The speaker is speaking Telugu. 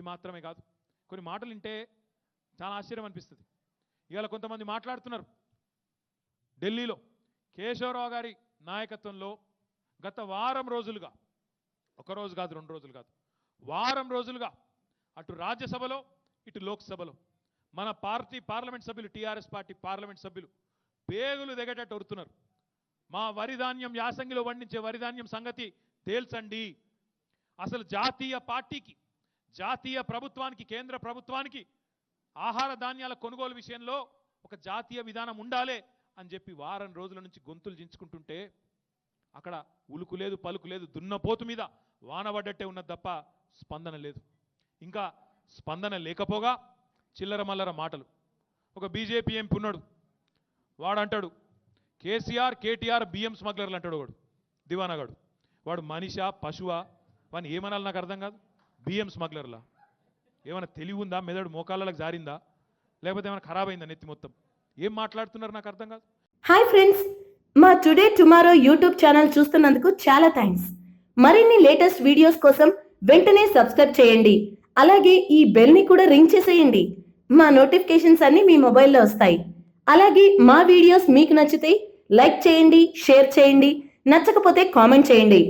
ఇవి మాత్రమే కాదు, కొన్ని మాటలు వింటే చాలా ఆశ్చర్యం అనిపిస్తుంది. ఇవాళ కొంతమంది మాట్లాడుతున్నారు, ఢిల్లీలో కేశవరావు గారి నాయకత్వంలో గత వారం రోజులుగా, ఒక రోజు కాదు 2 రోజులు కాదు, వారం రోజులుగా అటు రాజ్యసభలో ఇటు లోక్సభలో మన పార్టీ పార్లమెంట్ సభ్యులు, టీఆర్ఎస్ పార్టీ పార్లమెంట్ సభ్యులు పేగులు దిగేటట్టు వరుతున్నారు. మా వరిధాన్యం, యాసంగిలో పండించే వరిధాన్యం సంగతి తేల్చండి. అసలు జాతీయ పార్టీకి, జాతీయ ప్రభుత్వానికి, కేంద్ర ప్రభుత్వానికి ఆహార ధాన్యాల కొనుగోలు విషయంలో ఒక జాతీయ విధానం ఉండాలి అని చెప్పి వారం రోజుల నుంచి గొంతులు చించుకుంటుంటే అక్కడ ఉలుకు లేదు, పలుకు లేదు, దున్నపోతు మీద వానబడ్డట్టే ఉన్నది తప్ప స్పందన లేదు. ఇంకా స్పందన లేకపోగా చిల్లర మల్లర మాటలు. ఒక బీజేపీ ఎంపీ ఉన్నాడు, వాడంటాడు కేసీఆర్ కేటీఆర్ బియ్యం స్మగ్లర్లు అంటాడు. వాడు దివానాగాడు, వాడు మనిషా పశువా, వాడిని ఏమనాలి నాకు అర్థం కాదు. బియ్యం స్మగ్లర్లా ఏమైనా తెలివి ఉందా? మెదడు మోకాళ్ళకి జారిందా? లేకపోతే ఏమైనా ఖరాబ్ అయిందా నెత్తి మొత్తం? ఏం మాట్లాడుతున్నారు నాకు అర్థం కాదు. హాయ్ ఫ్రెండ్స్, మా టుడే టుమారో యూట్యూబ్ ఛానల్ చూస్తున్నందుకు చాలా థ్యాంక్స్. మరిన్ని లేటెస్ట్ వీడియోస్ కోసం వెంటనే సబ్స్క్రైబ్ చేయండి. అలాగే ఈ బెల్ ని కూడా రింగ్ చేసేయండి. మా నోటిఫికేషన్స్ అన్ని మీ మొబైల్లో వస్తాయి. అలాగే మా వీడియోస్ మీకు నచ్చితే లైక్ చేయండి, షేర్ చేయండి, నచ్చకపోతే కామెంట్ చేయండి.